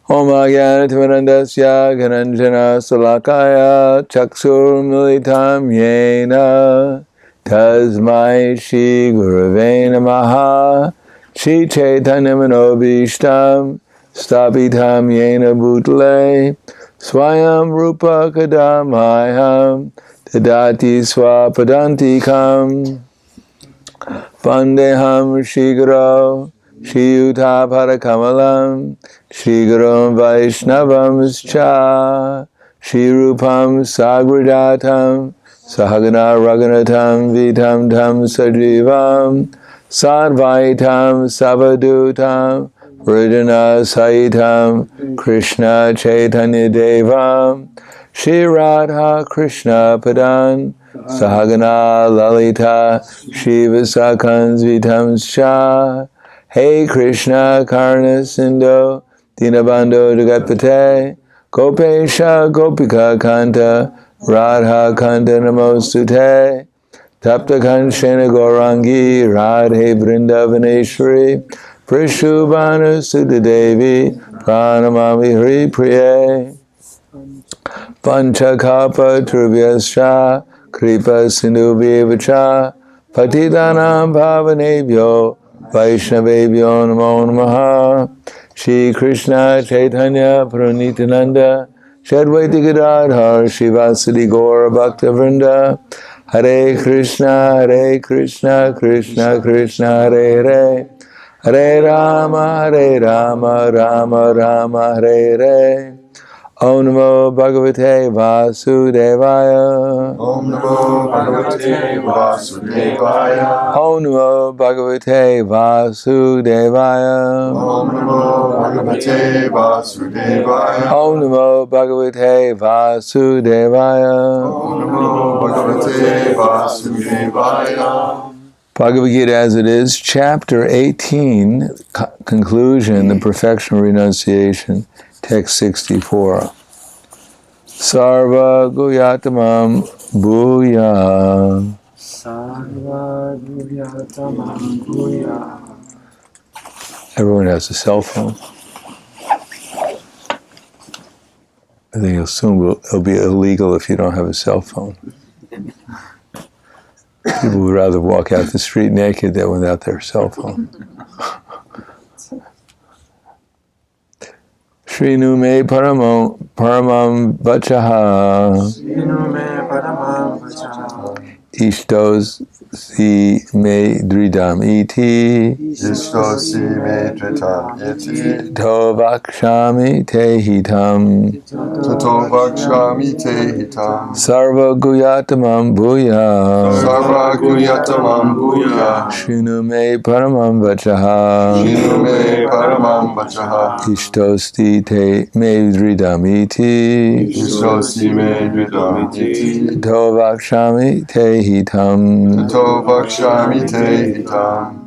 Om Agyanatimirandasya Gyananjana Salakaya Chakshur Militam Yena Tasmai Shri Gurave Namaha Shri Chaitanya Manobishtam Stapitam Yena Bhutale Swayam Rupa Kadamayam Tadati Swapadantikam Vandeham Shri Guru Shri Yuta Parakamalam Shri Guru Vaishnavam Scha Shri Rupam Sagradatam Sahagana Raghunatam Vitam Tam Sajivam Sadvaitam Savadutam Vrijana Saitam Krishna Chaitanya Devam Shri Radha Krishna Padan Sahagana Lalita Shiva Sakans Vitam Scha Hey Krishna Karna Sindhu Dinabandho Jagatpate Gopesha Gopika Kanta Radha Kanta Namostute Tapta Kanshena Gaurangi Radhe Vrindavaneshwari Prishubhanu Sudhadevi Pranamami Hari Priye Panchakapa Trubhyascha Kripa Sindhu Vyevacha Patidanam Bhavanebhyo Vaishnavebhyo Namo Namaha Shri Krishna Chaitanya Pranitananda Shadvaiti Gadadhar Shivasadi Gaura Bhakta Vrinda Hare Krishna Krishna Krishna Hare Hare Hare Rama Rama Rama Hare Hare Om Namo Bhagavate Vasudevaya. Om Namo Bhagavate Vasudevaya. Om Namo Bhagavate Vasudevaya. Om Namo Bhagavate Vasudevaya. Om Namo Bhagavate Vasudevaya. Om Namo Bhagavate Vasudevaya. Bhagavad-gita As It Is, Chapter 18, Conclusion, the Perfection of Renunciation, Text 64. Sarva Guyatamam Bhuya. Sarva Guyatamam Bhuya. Everyone has a cell phone. I think it'll be illegal if you don't have a cell phone. People would rather walk out the street naked than without their cell phone. Shrinu me paramam vachaha. Shrinu me paramam vachaha. Ishtos si me dridam iti. Ishto si me dritam iti. To vakshami te hitam. Tato vakshami te hitam. Sarva guyatamam bhuya. Sarva guyatamam bhuya. Shrinu me paramam vachaha. Shrinu me paramam vachaha. Ishtosti te me dridam iti. Ishto si me dritam iti. To vakshami te hitam. Tato vakshami te hitam.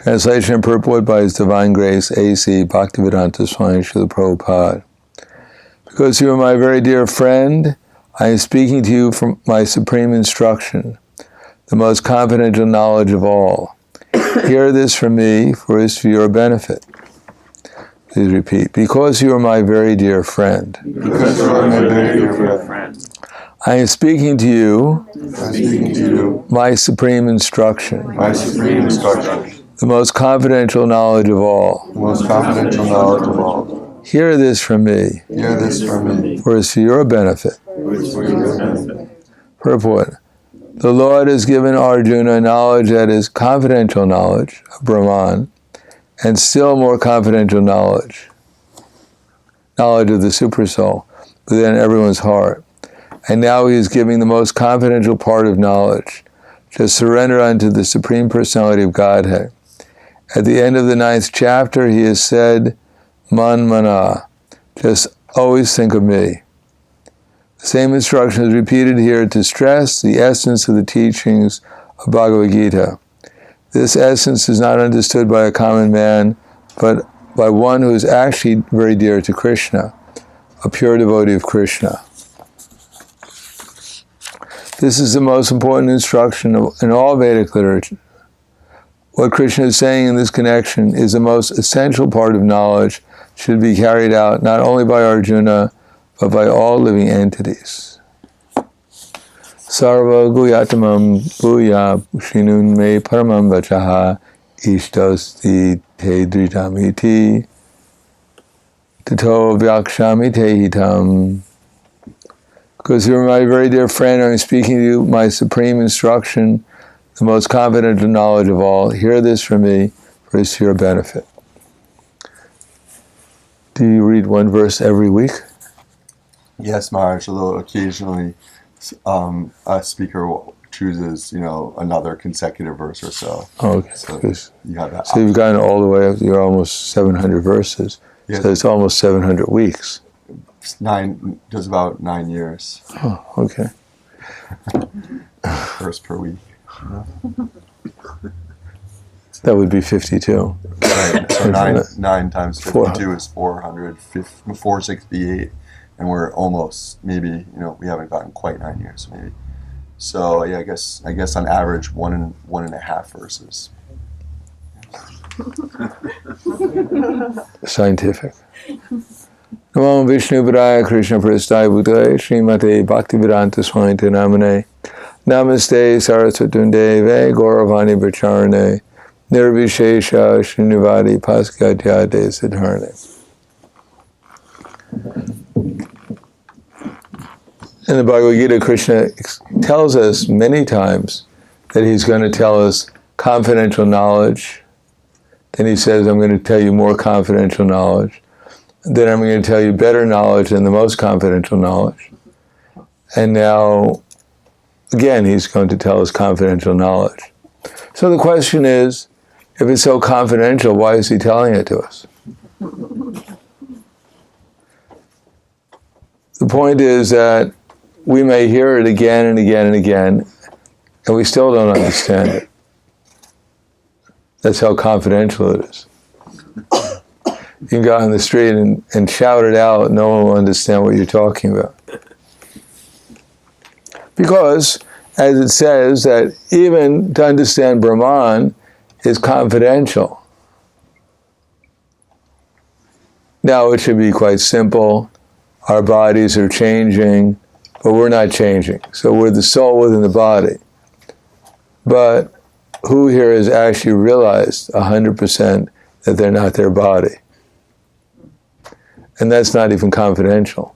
Translation and purport by His Divine Grace, A.C. Bhaktivedanta Swami Srila Prabhupada. Because you are my very dear friend, I am speaking to you from my supreme instruction, the most confidential knowledge of all. Hear this from me, for it is for your benefit. Please repeat. Because you are my very dear friend. Because you are my very dear friend. I am speaking to you, I'm speaking to you, my supreme instruction, my supreme instruction, the most confidential knowledge of all. the most confidential knowledge of all. Hear this from me, Hear this from me, for it is for your benefit. for it is for your benefit. Purport. The Lord has given Arjuna knowledge that is confidential knowledge of Brahman, and still more confidential knowledge of the Supersoul within everyone's heart. And now he is giving the most confidential part of knowledge, to surrender unto the Supreme Personality of Godhead. At the end of the 9th chapter, he has said, Man mana, just always think of me. The same instruction is repeated here to stress the essence of the teachings of Bhagavad-gita. This essence is not understood by a common man, but by one who is actually very dear to Krishna, a pure devotee of Krishna. This is the most important instruction in all Vedic literature. what Krishna is saying in this connection is the most essential part of knowledge, should be carried out not only by Arjuna, but by all living entities. Sarva guyatamam bhuya shinun me paramam vachaha ishtosti te dritamiti tato vyakshami te hitam. Because you're my very dear friend, I'm speaking to you, my supreme instruction, the most confidential knowledge of all. Hear this from me, for it's to your benefit. Do you read one verse every week? Yes, Maharaj, although occasionally a speaker chooses, another consecutive verse or so. Oh, okay. So you have that. So you've gotten all the way up, you're almost 700 verses. Yes. So it's almost 700 weeks. Does about 9 years. Oh, okay. Verse per week. That would be 52. Right. So nine times 52 400. is 468, and we're almost, maybe, we haven't gotten quite 9 years, maybe. So yeah, I guess on average 1.5 verses. Scientific. Namo Vishnu Padaya Krishna Prasthaya Bhutale Srimate Bhaktivedanta Swami Namane Namaste Saraswati Deve Gauravani Bacharane Nirvishesha Srinivadi Paskadyade Siddharne. In the Bhagavad-gita, Krishna tells us many times that he's going to tell us confidential knowledge. Then he says, I'm going to tell you more confidential knowledge. Then I'm going to tell you better knowledge than the most confidential knowledge. And now, again, he's going to tell us confidential knowledge. So the question is, if it's so confidential, why is he telling it to us? The point is that we may hear it again and again and again, and we still don't understand it. That's how confidential it is. You can go out on the street and shout it out, no one will understand what you're talking about. Because, as it says, that even to understand Brahman is confidential. Now, it should be quite simple. Our bodies are changing, but we're not changing. So we're the soul within the body. But who here has actually realized 100% that they're not their body? And that's not even confidential.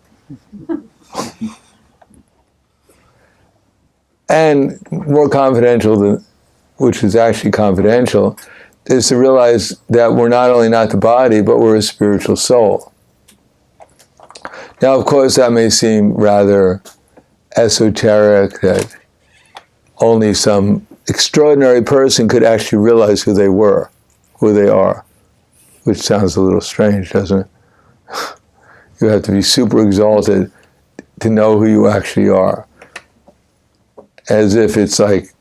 And more confidential than, which is actually confidential, is to realize that we're not only not the body, but we're a spiritual soul. Now, of course, that may seem rather esoteric, that only some extraordinary person could actually realize who they are, which sounds a little strange, doesn't it? You have to be super exalted to know who you actually are. As if it's like,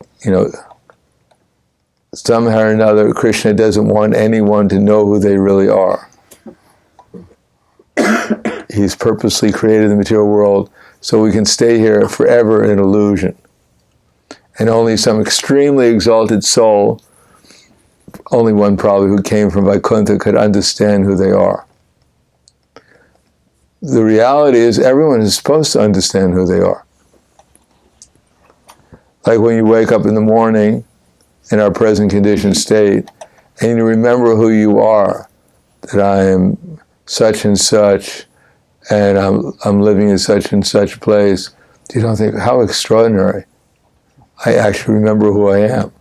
somehow or another, Krishna doesn't want anyone to know who they really are. He's purposely created the material world so we can stay here forever in illusion. And only some extremely exalted soul, only one probably who came from Vaikuntha, could understand who they are. The reality is everyone is supposed to understand who they are. Like when you wake up in the morning in our present conditioned state and you remember who you are, that I am such and such, and I'm living in such and such place. You don't think, how extraordinary. I actually remember who I am.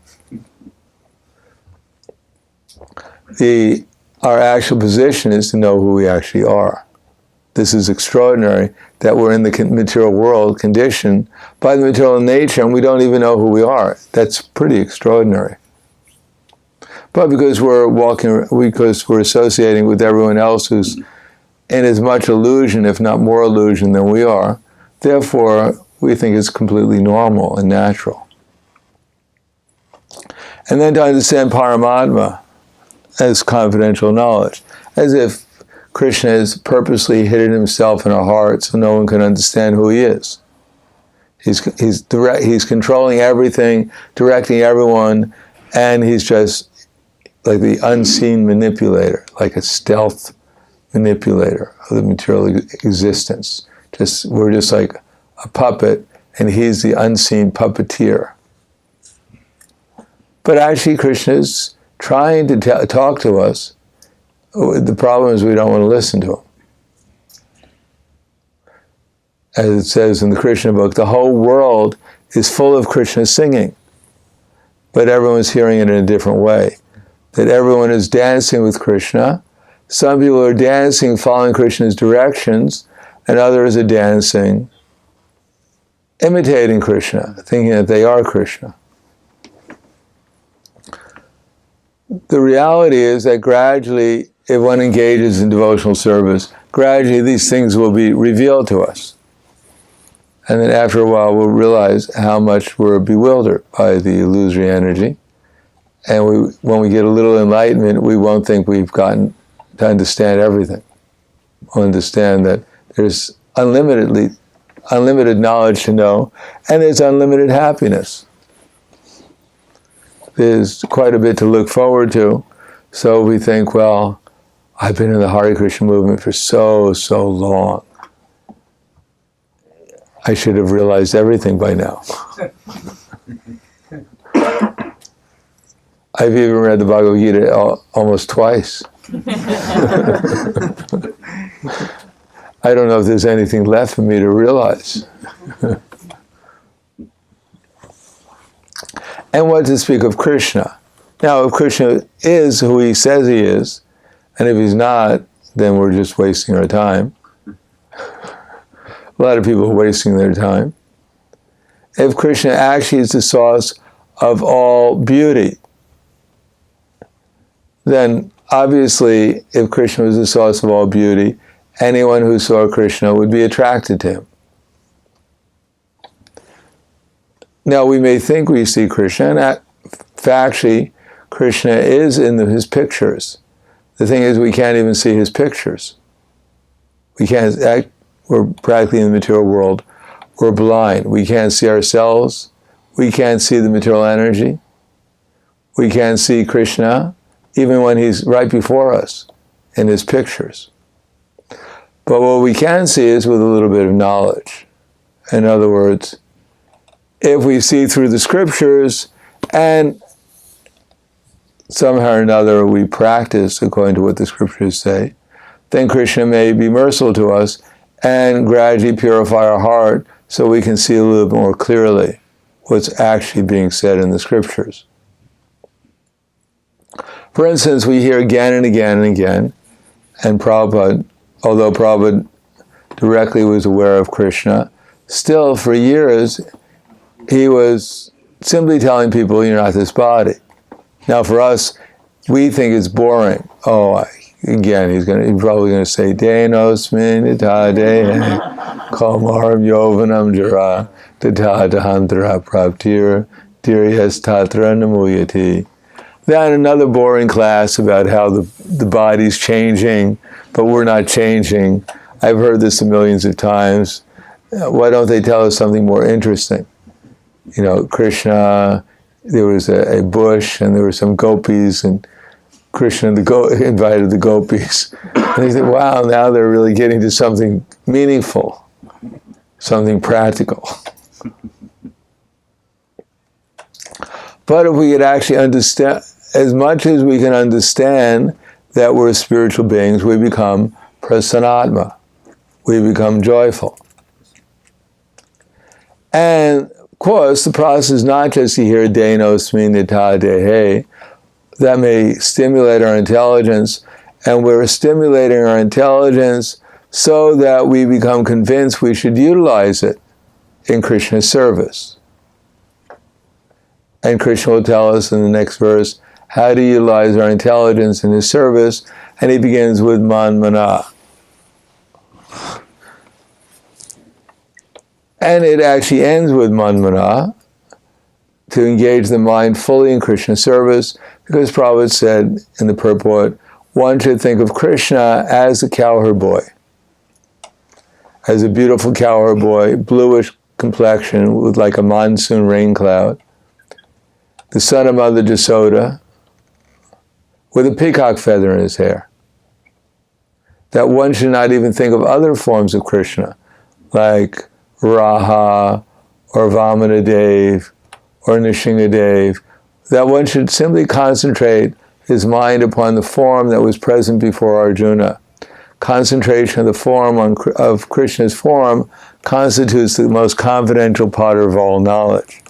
Our actual position is to know who we actually are. This is extraordinary that we're in the material world conditioned by the material nature and we don't even know who we are. That's pretty extraordinary. But because we're associating with everyone else who's in as much illusion, if not more illusion than we are, therefore we think it's completely normal and natural. And then to understand Paramatma as confidential knowledge, as if Krishna has purposely hidden himself in our heart so no one can understand who he is. He's controlling everything, directing everyone, and he's just like the unseen manipulator, like a stealth manipulator of the material existence. We're just like a puppet, and he's the unseen puppeteer. But actually, Krishna is trying to talk to us. The problem is we don't want to listen to him. As it says in the Krishna book, the whole world is full of Krishna singing, but everyone's hearing it in a different way. That everyone is dancing with Krishna. Some people are dancing following Krishna's directions, and others are dancing imitating Krishna, thinking that they are Krishna. The reality is that gradually, if one engages in devotional service, gradually these things will be revealed to us. And then after a while, we'll realize how much we're bewildered by the illusory energy. And when we get a little enlightenment, we won't think we've gotten to understand everything. We'll understand that there's unlimited knowledge to know, and there's unlimited happiness. There's quite a bit to look forward to. So we think, well, I've been in the Hare Krishna movement for so long. I should have realized everything by now. I've even read the Bhagavad-gita almost twice. I don't know if there's anything left for me to realize. And what to speak of Krishna? Now, if Krishna is who he says he is, and if he's not, then we're just wasting our time. A lot of people are wasting their time. If Krishna actually is the source of all beauty, then obviously, if Krishna was the source of all beauty, anyone who saw Krishna would be attracted to him. Now, we may think we see Krishna, and factually, Krishna is in his pictures. The thing is, we can't even see his pictures. We're practically in the material world. We're blind. We can't see ourselves. We can't see the material energy. We can't see Krishna, even when he's right before us in his pictures. But what we can see is with a little bit of knowledge. In other words, if we see through the scriptures and somehow or another we practice according to what the scriptures say, then Krishna may be merciful to us and gradually purify our heart so we can see a little bit more clearly what's actually being said in the scriptures. For instance, we hear again and again and again, and Prabhupada, although Prabhupada directly was aware of Krishna, still for years he was simply telling people, you're not this body. Now for us, we think it's boring. Again, he's probably going to say, Denosmin ita dehe, kalmaram yovanam jara, tatahantara praptir, diryas tatra namuyati. Then another boring class about how the body's changing, but we're not changing. I've heard this millions of times. Why don't they tell us something more interesting? Krishna, there was a bush and there were some gopis, and Krishna invited the gopis. And they said, wow, now they're really getting to something meaningful, something practical. But if we could actually understand, as much as we can understand that we're spiritual beings, we become prasanatma. We become joyful. And of course, the process is not just to hear Denosmin ita dehe. That may stimulate our intelligence, and we're stimulating our intelligence so that we become convinced we should utilize it in Krishna's service. And Krishna will tell us in the next verse how to utilize our intelligence in his service, and he begins with man mana. And it actually ends with man mana, to engage the mind fully in Krishna's service, because Prabhupada said in the purport, one should think of Krishna as a cowherd boy, as a beautiful cowherd boy, bluish complexion with like a monsoon rain cloud, the son of Mother Jasoda, with a peacock feather in his hair. That one should not even think of other forms of Krishna, like Raha, or Vamanadev, or Nishingadev. That one should simply concentrate his mind upon the form that was present before Arjuna. Concentration of the form of Krishna's form constitutes the most confidential part of all knowledge.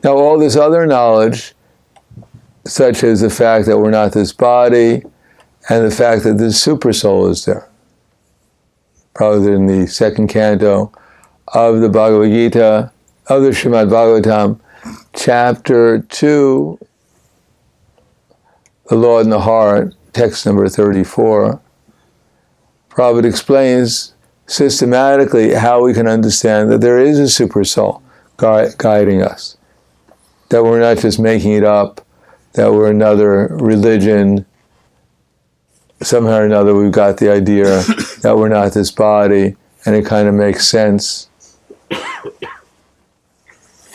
Now, all this other knowledge, such as the fact that we're not this body, and the fact that this super soul is there, probably in the second canto of the Bhagavad-gita, of the Srimad Bhagavatam, chapter 2, the Lord in the Heart, text number 34, Prabhupada explains systematically how we can understand that there is a super soul guiding us, that we're not just making it up, that we're another religion. Somehow or another we've got the idea that we're not this body, and it kind of makes sense.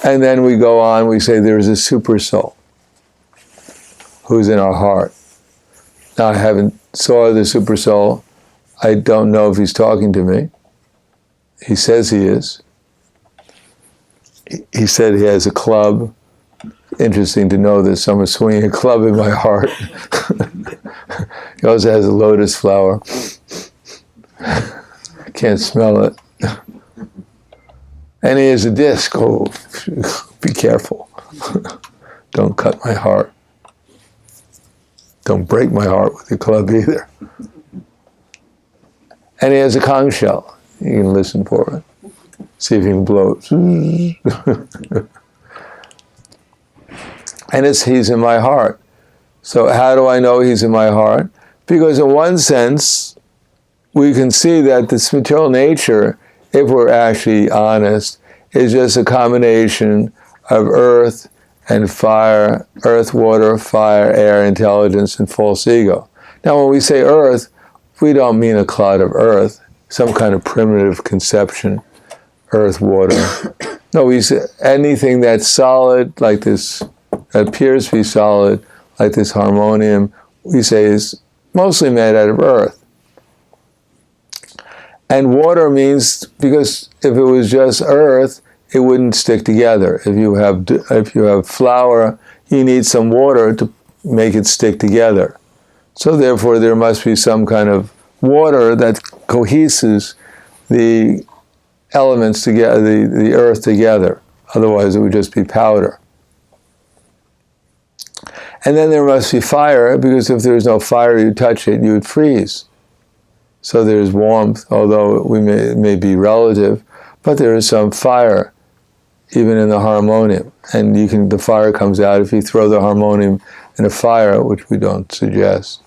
And then we go on, we say there's a super soul who's in our heart. Now, I haven't saw the super soul. I don't know if he's talking to me. He says he is. He said he has a club. Interesting to know that someone's swinging a club in my heart. He also has a lotus flower. I can't smell it. And he has a disc. Oh, be careful. Don't cut my heart. Don't break my heart with the club either. And he has a conch shell. You can listen for it. See if you can blow it. And he's in my heart. So how do I know he's in my heart? Because in one sense, we can see that this material nature, if we're actually honest, is just a combination of earth and fire, earth, water, fire, air, intelligence, and false ego. Now, when we say earth, we don't mean a clod of earth, some kind of primitive conception, earth, water. No, we say anything that's solid, like this, that appears to be solid, like this harmonium, we say is mostly made out of earth. And water means, because if it was just earth, it wouldn't stick together. If you have flour, you need some water to make it stick together. So therefore, there must be some kind of water that coheses the elements together, the earth together. Otherwise, it would just be powder. And then there must be fire, because if there's no fire, you touch it, you would freeze. So there's warmth, although it may be relative, but there is some fire, even in the harmonium. And the fire comes out if you throw the harmonium in a fire, which we don't suggest,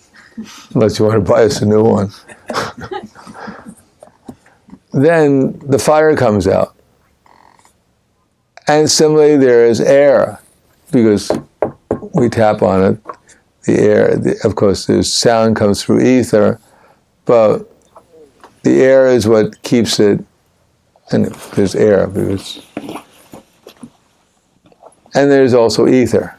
unless you want to buy us a new one. Then the fire comes out. And similarly, there is air, because we tap on it, the air. Of course, there's sound comes through ether, but the air is what keeps it, and there's air, because, and there's also ether.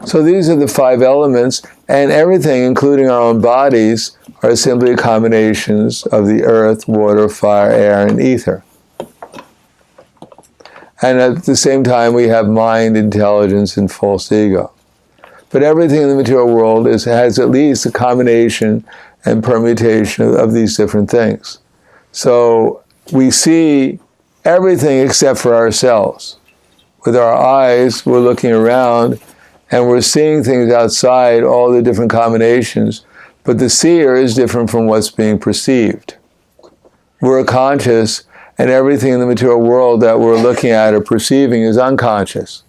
So these are the 5 elements, and everything, including our own bodies, are simply combinations of the earth, water, fire, air, and ether. And at the same time, we have mind, intelligence, and false ego. But everything in the material world has at least a combination and permutation of these different things. So we see everything except for ourselves. With our eyes, we're looking around, and we're seeing things outside, all the different combinations, but the seer is different from what's being perceived. We're conscious, and everything in the material world that we're looking at or perceiving is unconscious.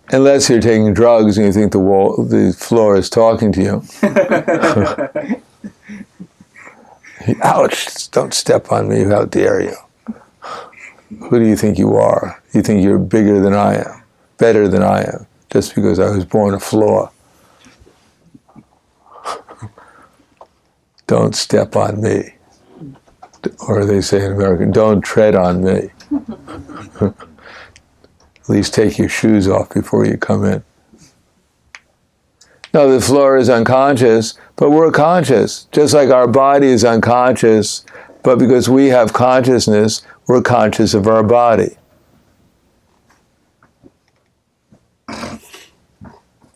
Unless you're taking drugs and you think the floor is talking to you. Ouch, don't step on me, how dare you. Who do you think you are? You think you're bigger than I am, better than I am, just because I was born a floor. Don't step on me. Or they say in American, don't tread on me. At least take your shoes off before you come in. No, the floor is unconscious, but we're conscious. Just like our body is unconscious, but because we have consciousness, we're conscious of our body.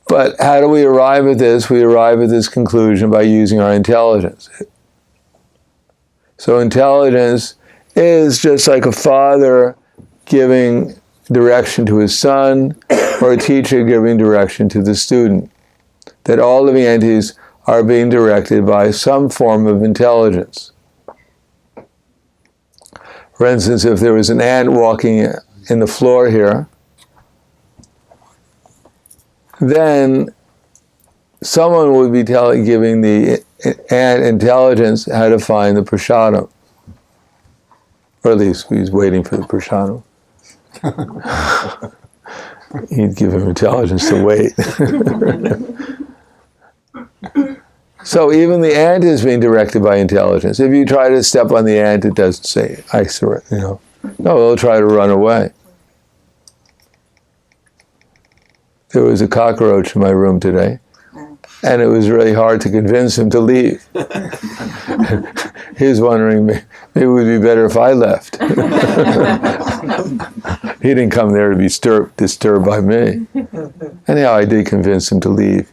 But how do we arrive at this? We arrive at this conclusion by using our intelligence. So intelligence is just like a father giving direction to his son, or a teacher giving direction to the student. That all living entities are being directed by some form of intelligence. For instance, if there was an ant walking in the floor here, then someone would be giving the ant intelligence how to find the prasadam. Or at least he's waiting for the prasadam. He'd give him intelligence to wait. So even the ant is being directed by intelligence. If you try to step on the ant, it doesn't say, I surrender, No, it'll try to run away. There was a cockroach in my room today, and it was really hard to convince him to leave. He was wondering, maybe it would be better if I left. He didn't come there to be disturbed by me. Anyhow, I did convince him to leave.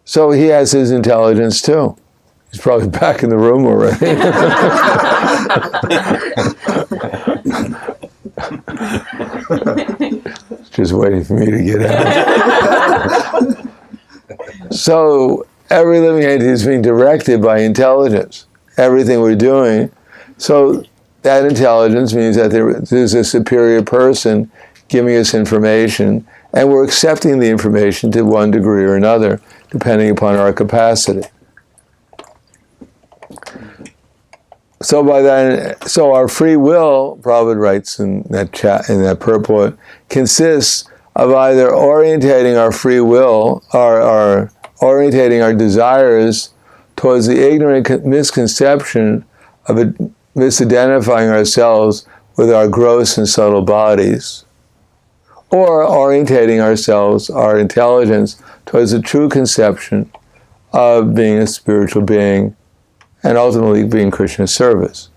So he has his intelligence too. He's probably back in the room already. Just waiting for me to get out. So every living entity is being directed by intelligence. Everything we're doing. So that intelligence means that there's a superior person giving us information, and we're accepting the information to one degree or another, depending upon our capacity. So our free will, Prabhupada writes in that purport, consists of either orientating our free will, or orientating our desires towards the ignorant misconception of misidentifying ourselves with our gross and subtle bodies, or orientating ourselves, our intelligence, towards the true conception of being a spiritual being and ultimately being Krishna's service.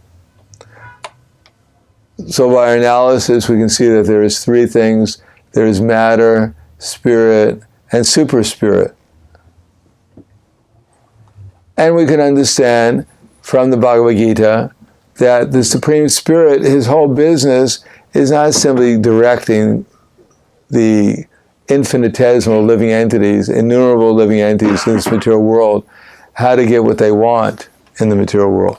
So by our analysis, we can see that there is three things. There is matter, spirit, and super spirit. And we can understand from the Bhagavad-gita that the Supreme Spirit, his whole business is not simply directing the infinitesimal living entities, innumerable living entities in this material world, how to get what they want in the material world.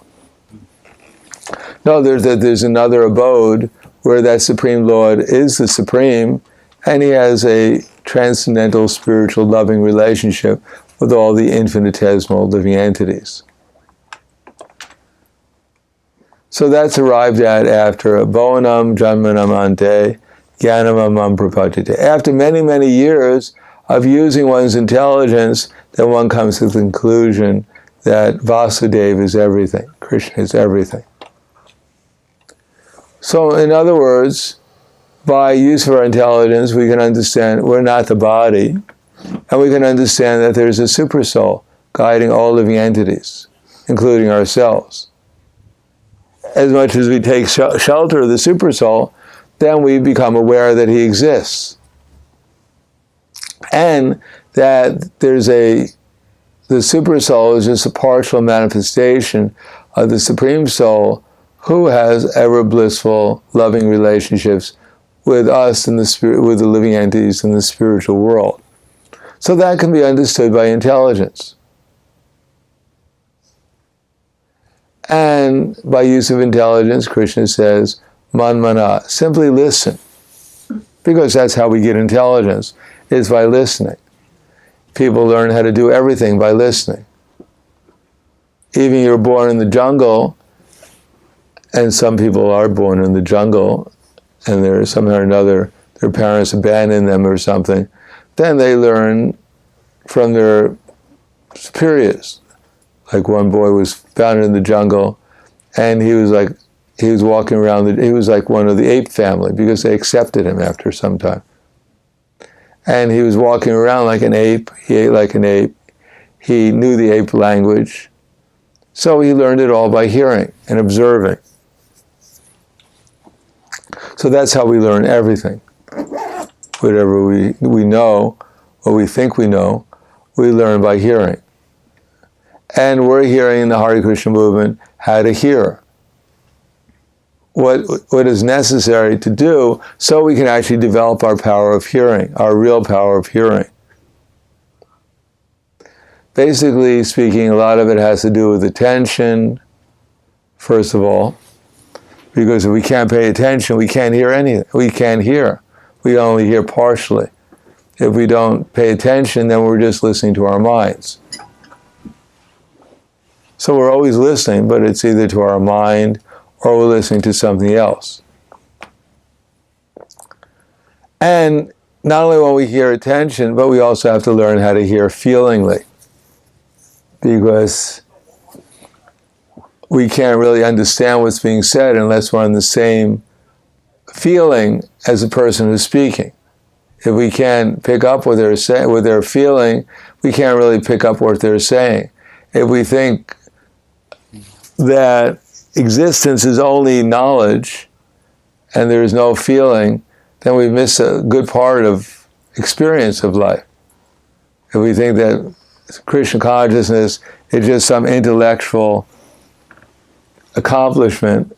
No, there's another abode where that Supreme Lord is the Supreme, and he has a transcendental, spiritual, loving relationship with all the infinitesimal living entities. So that's arrived at after Bhavanam Janmanam Ante Jnanamam Prapatite. After many, many years of using one's intelligence, then one comes to the conclusion that Vasudeva is everything, Krishna is everything. So in other words, by use of our intelligence, we can understand we're not the body, and we can understand that there's a super soul guiding all living entities, including ourselves. As much as we take shelter of the super soul, then we become aware that he exists. And that the super soul is just a partial manifestation of the Supreme Soul, who has ever blissful, loving relationships with us and with the living entities in the spiritual world. So that can be understood by intelligence. And by use of intelligence, Krishna says, man mana, simply listen. Because that's how we get intelligence, is by listening. People learn how to do everything by listening. Even you're born in the jungle, and some people are born in the jungle, and they're somehow or another, their parents abandon them or something, then they learn from their superiors. Like one boy was found in the jungle, and he was like he was walking around, he was like one of the ape family because they accepted him after some time. And he was walking around like an ape, he ate like an ape, he knew the ape language, so he learned it all by hearing and observing. So that's how we learn everything. Whatever we know, or we think we know, we learn by hearing. And we're hearing in the Hare Krishna movement how to hear. What is necessary to do so we can actually develop our power of hearing, our real power of hearing. Basically speaking, a lot of it has to do with attention, first of all, because if we can't pay attention, we can't hear anything. We can't hear. We only hear partially. If we don't pay attention, then we're just listening to our minds. So we're always listening, but it's either to our mind or we're listening to something else. And not only when we hear attention, but we also have to learn how to hear feelingly. Because we can't really understand what's being said unless we're on the same feeling as the person who's speaking. If we can't pick up what they're saying, what they're feeling, we can't really pick up what they're saying. If we think that existence is only knowledge and there is no feeling, then we miss a good part of experience of life. If we think that Krishna consciousness is just some intellectual accomplishment,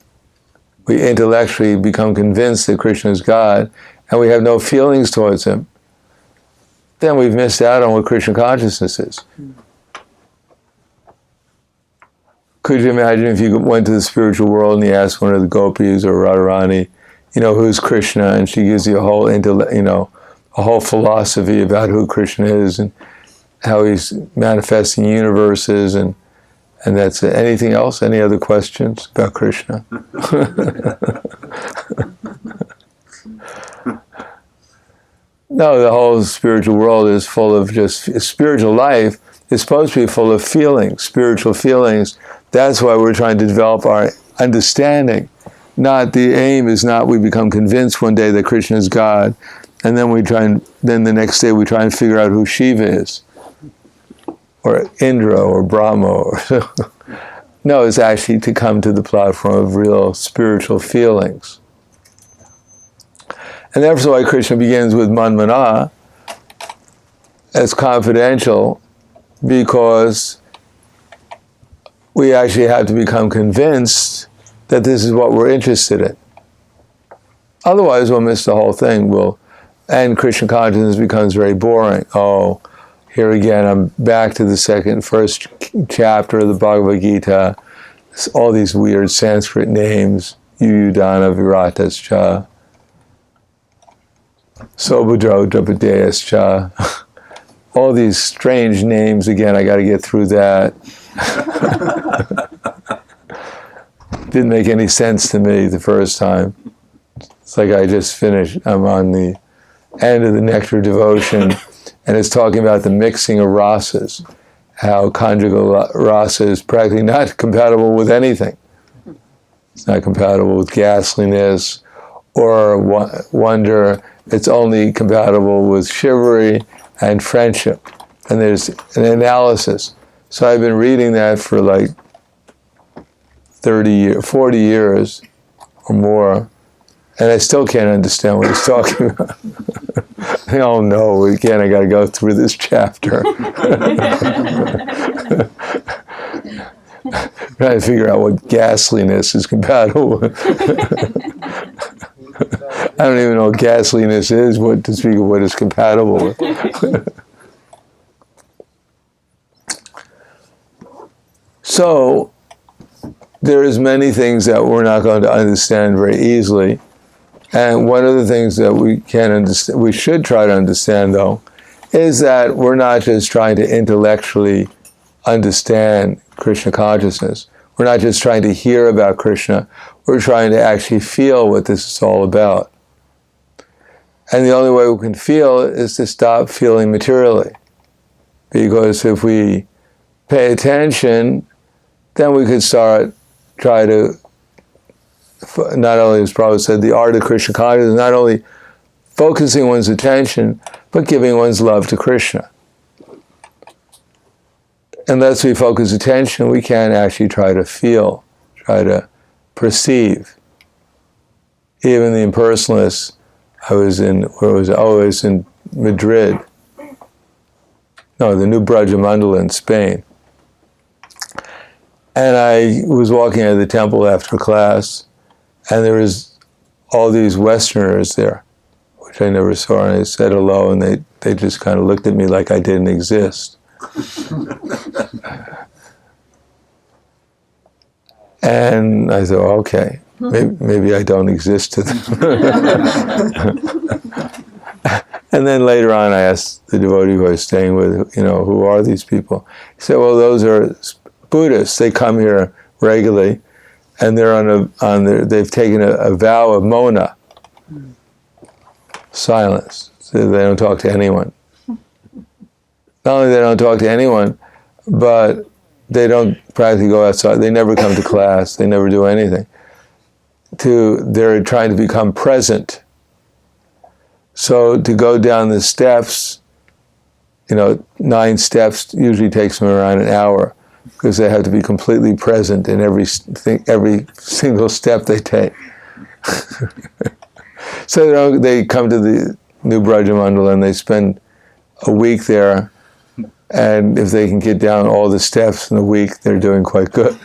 we intellectually become convinced that Krishna is God, and we have no feelings towards him, then we've missed out on what Krishna consciousness is. Could you imagine if you went to the spiritual world and you asked one of the gopis or Radharani, who's Krishna, and she gives you a whole a whole philosophy about who Krishna is and how he's manifesting universes, and that's it. Anything else? Any other questions about Krishna? No, the whole spiritual world is full of spiritual life is supposed to be full of feelings, spiritual feelings. That's why we're trying to develop our understanding. The aim is not we become convinced one day that Krishna is God, and then then the next day we try and figure out who Shiva is, or Indra, or Brahma. No, it's actually to come to the platform of real spiritual feelings. And that's why Krishna begins with Manmana as confidential, because we actually have to become convinced that this is what we're interested in. Otherwise, we'll miss the whole thing. And Krishna consciousness becomes very boring. Oh, here again, I'm back to the first chapter of the Bhagavad-gita. All these weird Sanskrit names, Yuyudana Viratascha, Sobhadro Drapadeyascha. All these strange names, again, I got to get through that. Didn't make any sense to me the first time. It's like I just finished, I'm on the end of the Nectar Devotion, and it's talking about the mixing of rasas, how conjugal rasa is practically not compatible with anything. It's not compatible with ghastliness or wonder. It's only compatible with chivalry and friendship. And there's an analysis. So I've been reading that for like 40 years or more, and I still can't understand what he's talking about. Oh no, again, I got to go through this chapter. Trying to figure out what ghastliness is compatible with. I don't even know what ghastliness is, to speak of what is compatible with. So, there is many things that we're not going to understand very easily. And one of the things that we should try to understand, though, is that we're not just trying to intellectually understand Krishna consciousness. We're not just trying to hear about Krishna. We're trying to actually feel what this is all about. And the only way we can feel is to stop feeling materially. Because if we pay attention, then we could try to not only, as Prabhupada said, the art of Krishna consciousness is not only focusing one's attention, but giving one's love to Krishna. Unless we focus attention, we can't actually try to feel, try to perceive. Even the impersonalists, I was in Madrid. No, the New Brajamandala in Spain. And I was walking out of the temple after class, and there was all these Westerners there, which I never saw, and I said hello, and they just kind of looked at me like I didn't exist. And I thought, okay, maybe I don't exist to them. And then later on, I asked the devotee who I was staying with, who are these people? He said, well, those are Buddhists. They come here regularly, and they're they've taken a vow of mona, silence. So they don't talk to anyone. Not only they don't talk to anyone, but they don't practically go outside. They never come to class. They never do anything. They're trying to become present. So to go down the steps, 9 steps usually takes them around an hour, because they have to be completely present in every single step they take. So they come to the New Brajamandala and they spend a week there, and if they can get down all the steps in a week, they're doing quite good,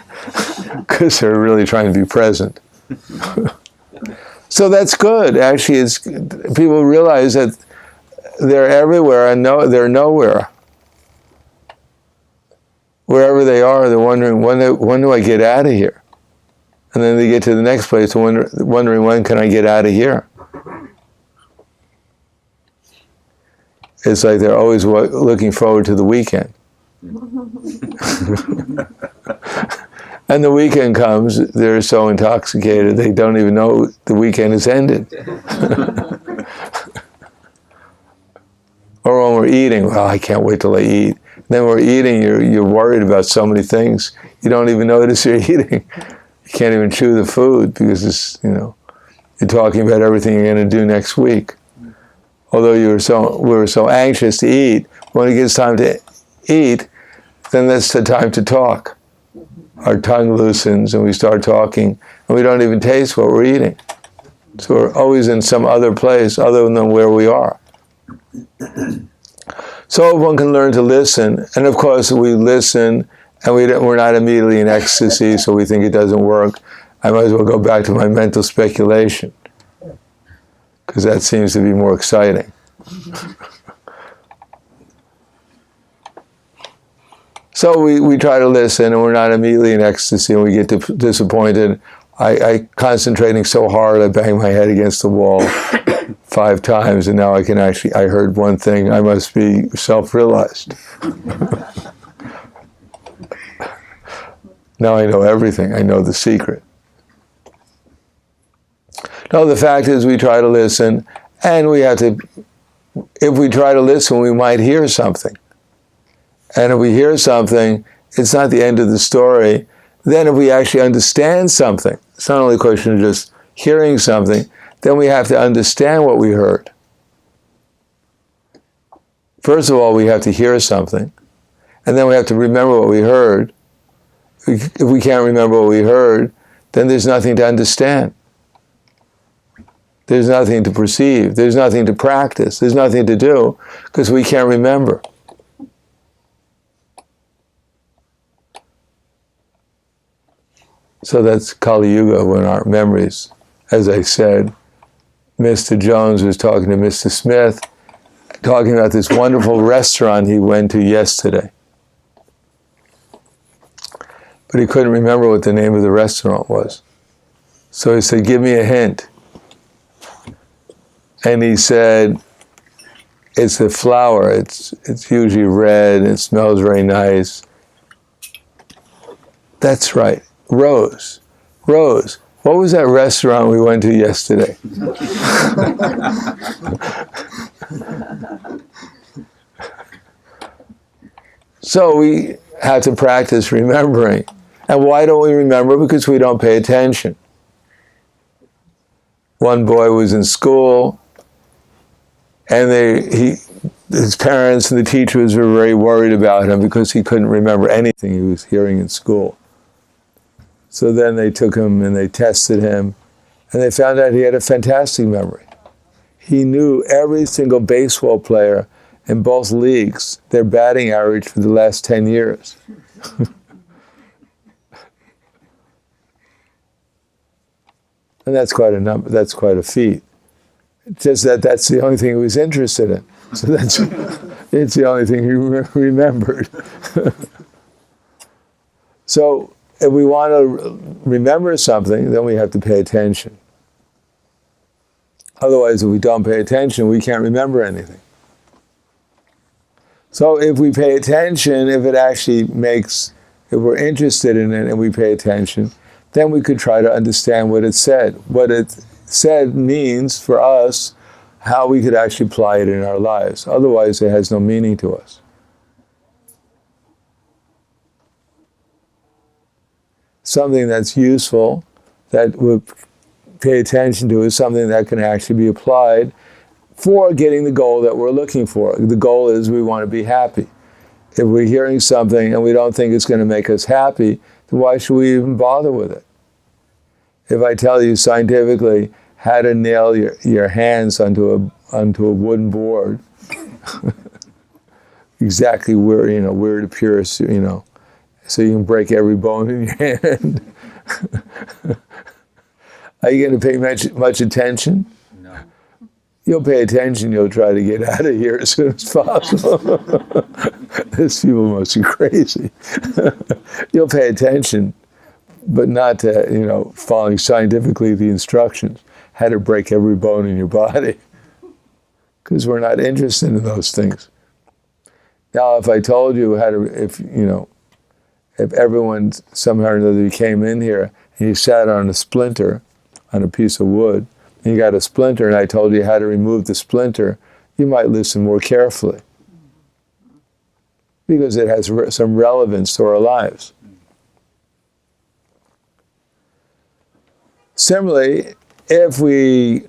because they're really trying to be present. So that's good. Actually, people realize that they're everywhere and they're nowhere. Wherever they are, they're wondering, when do I get out of here? And then they get to the next place, wondering, when can I get out of here? It's like they're always looking forward to the weekend. And the weekend comes, they're so intoxicated, they don't even know the weekend has ended. Or when we're eating, well, I can't wait till I eat. Then we're eating, you're worried about so many things, you don't even notice you're eating. You can't even chew the food, because it's, you're talking about everything you're going to do next week. Although we were so anxious to eat, when it gets time to eat, then that's the time to talk. Our tongue loosens and we start talking, and we don't even taste what we're eating. So we're always in some other place other than where we are. So one can learn to listen, and of course we listen, and we're not immediately in ecstasy, so we think it doesn't work. I might as well go back to my mental speculation, because that seems to be more exciting. So we try to listen, and we're not immediately in ecstasy, and we get disappointed. I concentrating so hard, I bang my head against the wall 5 times, and now I heard one thing. I must be self-realized. Now I know everything. I know the secret. No, the fact is we try to listen, and if we try to listen, we might hear something. And if we hear something, it's not the end of the story. Then if we actually understand something, it's not only a question of just hearing something, then we have to understand what we heard. First of all, we have to hear something, and then we have to remember what we heard. If we can't remember what we heard, then there's nothing to understand. There's nothing to perceive. There's nothing to practice. There's nothing to do, because we can't remember. So that's Kali Yuga, when our memories, as I said, Mr. Jones was talking to Mr. Smith, talking about this wonderful restaurant he went to yesterday. But he couldn't remember what the name of the restaurant was. So he said, give me a hint. And he said, it's a flower. It's usually red. It smells very nice. That's right. Rose. Rose. What was that restaurant we went to yesterday? So we have to practice remembering. And why don't we remember? Because we don't pay attention. One boy was in school, and his parents and the teachers were very worried about him because he couldn't remember anything he was hearing in school. So then they took him and they tested him, and they found out he had a fantastic memory. He knew every single baseball player in both leagues, their batting average for the last 10 years. And that's quite a number. That's quite a feat. Just that's the only thing he was interested in. So it's the only thing he remembered. So if we want to remember something, then we have to pay attention. Otherwise, if we don't pay attention, we can't remember anything. So if we pay attention, if we're interested in it and we pay attention, then we could try to understand what it said. What it said means for us how we could actually apply it in our lives. Otherwise, it has no meaning to us. Something that's useful, that we pay attention to, is something that can actually be applied for getting the goal that we're looking for. The goal is we want to be happy. If we're hearing something and we don't think it's going to make us happy, then why should we even bother with it? If I tell you scientifically how to nail your hands onto a wooden board, exactly where it appears, so you can break every bone in your hand. Are you going to pay much attention? No. You'll pay attention, you'll try to get out of here as soon as possible. These people must be crazy. You'll pay attention, but not to, following scientifically the instructions, how to break every bone in your body. Because we're not interested in those things. Now, if I told you if everyone somehow or another came in here and you sat on a splinter, on a piece of wood, and you got a splinter, and I told you how to remove the splinter, you might listen more carefully. Because it has some relevance to our lives. Similarly, if we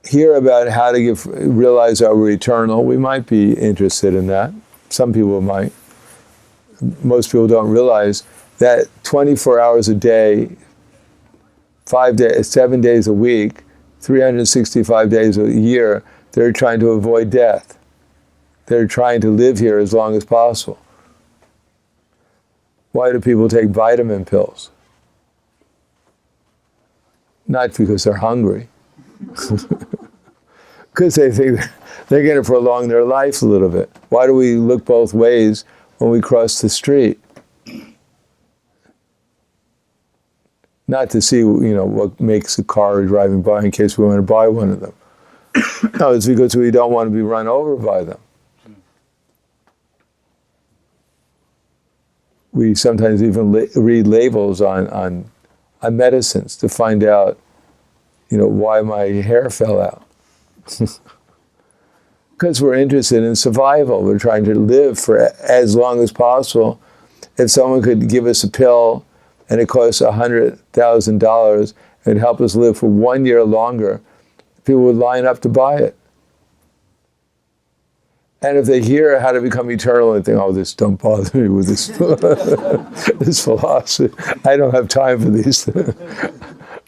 hear about how to realize that we're eternal, we might be interested in that. Some people might. Most people don't realize that 24 hours a day, 7 days a week, 365 days a year, they're trying to avoid death. They're trying to live here as long as possible. Why do people take vitamin pills? Not because they're hungry. Because they think they're going to prolong their life a little bit. Why do we look both ways when we cross the street? Not to see, what makes a car driving by in case we want to buy one of them. No, it's because we don't want to be run over by them. We sometimes even read labels on medicines to find out, why my hair fell out. Because we're interested in survival. We're trying to live for as long as possible. If someone could give us a pill and it costs $100,000 and it'd help us live for 1 year longer, people would line up to buy it. And if they hear how to become eternal, they think, don't bother me with this, this philosophy. I don't have time for these things.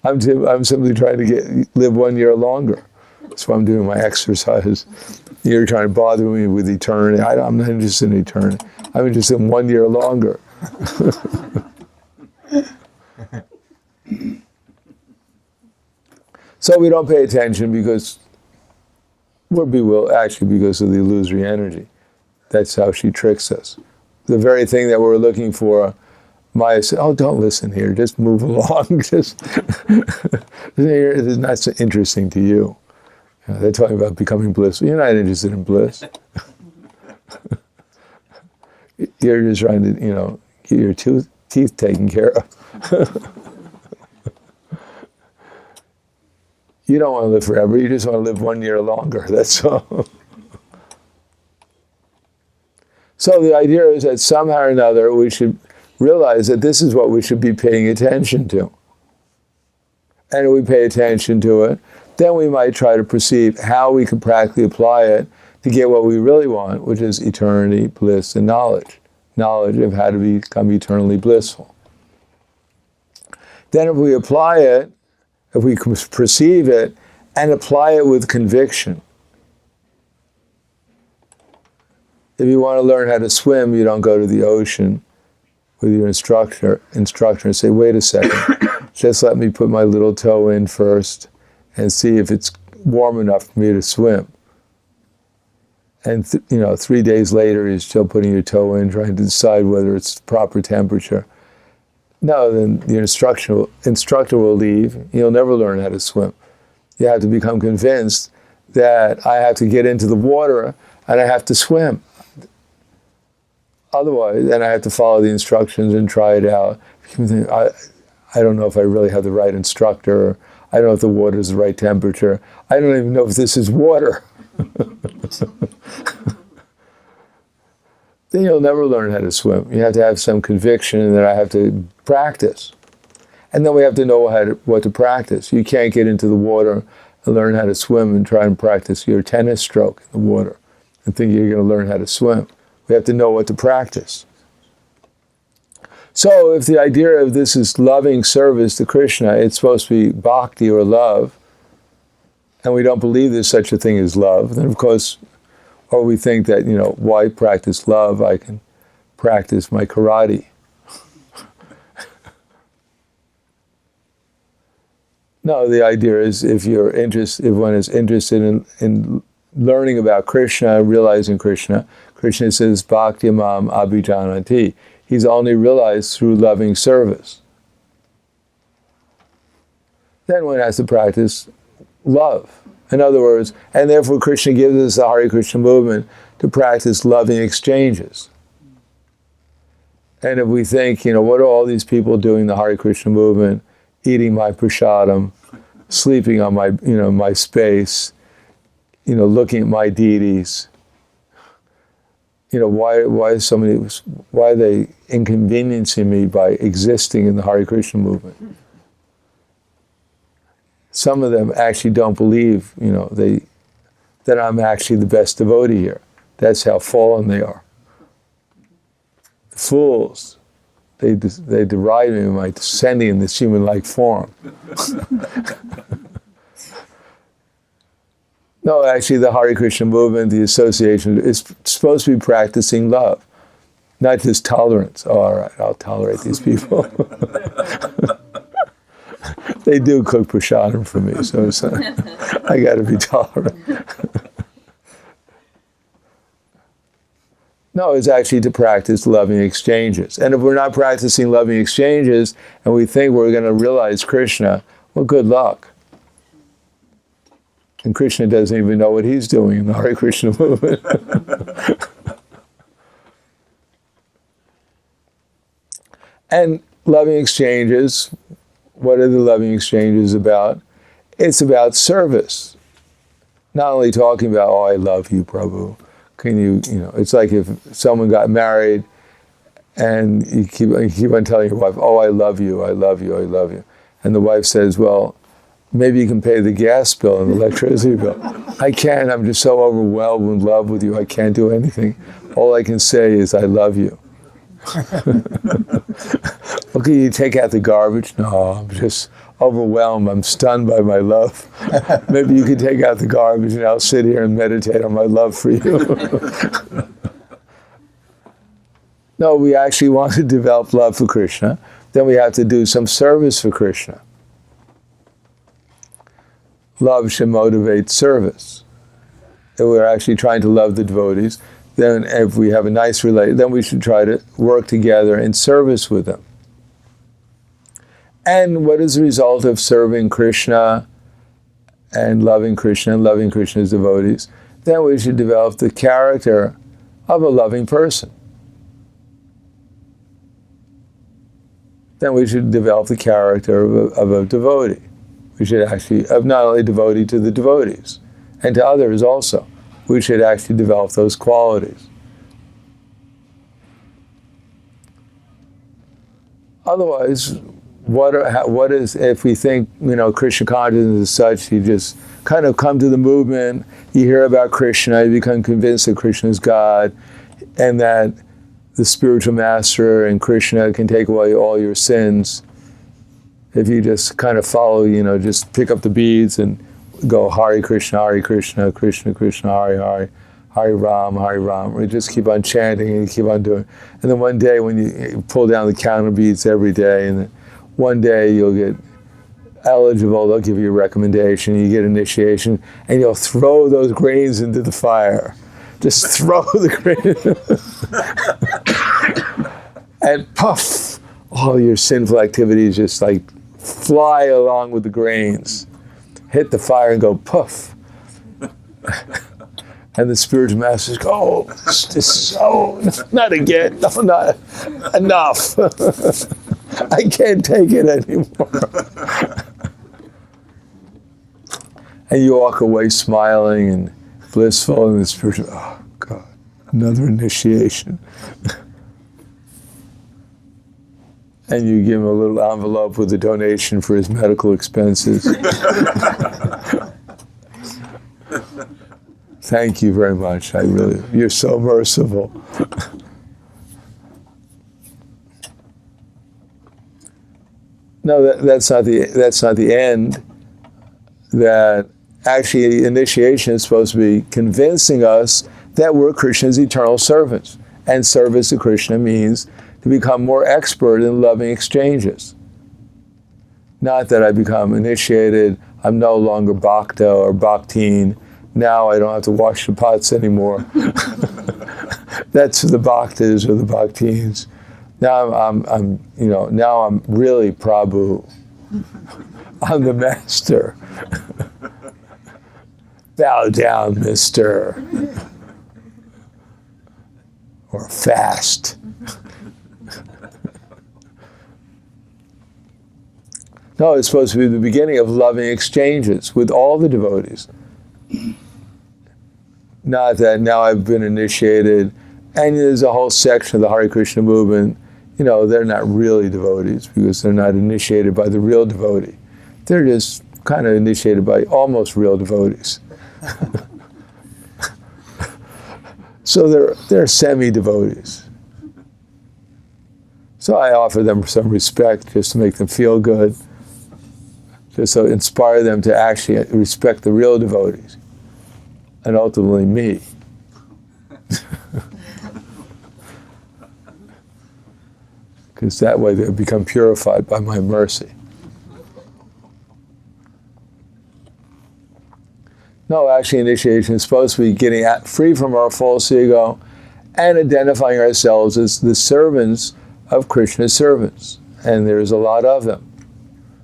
I'm simply trying to live 1 year longer. That's why I'm doing my exercise. You're trying to bother me with eternity. I'm not interested in eternity. I'm interested in 1 year longer. So we don't pay attention because we're bewildered, actually because of the illusory energy. That's how she tricks us. The very thing that we're looking for, Maya said, don't listen here, just move along. It's not so interesting to you. They're talking about becoming blissful. You're not interested in bliss. You're just trying to, get your teeth taken care of. You don't want to live forever. You just want to live 1 year longer. That's all. So the idea is that somehow or another we should realize that this is what we should be paying attention to. and we pay attention to it, then we might try to perceive how we can practically apply it to get what we really want, which is eternity, bliss, and knowledge. Knowledge of how to become eternally blissful. Then if we apply it, if we perceive it, and apply it with conviction. If you want to learn how to swim, you don't go to the ocean with your instructor and say, wait a second, just let me put my little toe in first and see if it's warm enough for me to swim. And 3 days later, you're still putting your toe in, trying to decide whether it's proper temperature. No, then the instructor will leave. You'll never learn how to swim. You have to become convinced that I have to get into the water and I have to swim. Otherwise, then I have to follow the instructions and try it out. I don't know if I really have the right instructor. I don't know if the water is the right temperature. I don't even know if this is water. Then you'll never learn how to swim. You have to have some conviction that I have to practice. And then we have to know what to practice. You can't get into the water and learn how to swim and try and practice your tennis stroke in the water and think you're going to learn how to swim. We have to know what to practice. So if the idea of this is loving service to Krishna, it's supposed to be bhakti or love, and we don't believe there's such a thing as love, then of course, or we think that, why practice love? I can practice my karate. No, the idea is if one is interested in learning about Krishna, realizing Krishna, Krishna says, Bhakti mam abhijanati. He's only realized through loving service. Then one has to practice love. In other words, and therefore Krishna gives us the Hare Krishna movement to practice loving exchanges. And if we think, what are all these people doing the Hare Krishna movement, eating my prasadam, sleeping on my, my space, looking at my deities, why are they inconveniencing me by existing in the Hare Krishna movement? Some of them actually don't believe, that I'm actually the best devotee here. That's how fallen they are. The fools, they deride me by descending in this human-like form. No, actually the Hare Krishna movement, the association, is supposed to be practicing love, not just tolerance. Oh, all right, I'll tolerate these people. They do cook prasadam for me, so I got to be tolerant. No, it's actually to practice loving exchanges. And if we're not practicing loving exchanges and we think we're going to realize Krishna, well, good luck. And Krishna doesn't even know what he's doing in the Hare Krishna movement. And loving exchanges, what are the loving exchanges about? It's about service. Not only talking about, oh, I love you, Prabhu. Can you, it's like if someone got married and you keep on telling your wife, oh, I love you, I love you, I love you. And the wife says, well, maybe you can pay the gas bill and the electricity bill. I can't, I'm just so overwhelmed with love with you, I can't do anything. All I can say is, I love you. Okay, you take out the garbage? No, I'm just overwhelmed, I'm stunned by my love. Maybe you can take out the garbage and I'll sit here and meditate on my love for you. No, we actually want to develop love for Krishna, then we have to do some service for Krishna. Love should motivate service. If we're actually trying to love the devotees, then if we have a nice relation, then we should try to work together in service with them. And what is the result of serving Krishna and loving Krishna's devotees? Then we should develop the character of a loving person. Then we should develop the character of a devotee. We should actually, of not only devotee to the devotees, and to others also. We should actually develop those qualities. Otherwise, what is, if we think, Krishna consciousness is such, you just kind of come to the movement, you hear about Krishna, you become convinced that Krishna is God, and that the spiritual master and Krishna can take away all your sins. If you just kind of follow, just pick up the beads and go Hare Krishna, Krishna Krishna, Hare Hare, Hare Ram. We just keep on chanting and keep on doing. And then one day when you pull down the count of beads every day, and then one day you'll get eligible, they'll give you a recommendation, you get initiation, and you'll throw those grains into the fire. Just throw the grains. And puff, all your sinful activities just like fly along with the grains. Hit the fire and go puff. And the spiritual masters go, oh, this is so, not again, no, not enough. I can't take it anymore. And you walk away smiling and blissful, and the spiritual, oh God, another initiation. And you give him a little envelope with a donation for his medical expenses. Thank you very much. You're so merciful. No, that's not the end. That actually initiation is supposed to be convincing us that we're Krishna's eternal servants. And service to Krishna means to become more expert in loving exchanges. Not that I become initiated, I'm no longer bhakta or bhaktin. Now I don't have to wash the pots anymore. That's the bhaktas or the bhaktins. Now I'm really Prabhu. I'm the master. Bow down, mister. Or fast. No, it's supposed to be the beginning of loving exchanges with all the devotees. Not that now I've been initiated, and there's a whole section of the Hare Krishna movement, they're not really devotees because they're not initiated by the real devotee. They're just kind of initiated by almost real devotees. So they're semi-devotees. So I offer them some respect just to make them feel good, just to inspire them to actually respect the real devotees, and ultimately me. Because that way they become purified by my mercy. No, actually initiation is supposed to be getting free from our false ego and identifying ourselves as the servants of Krishna's servants. And there's a lot of them.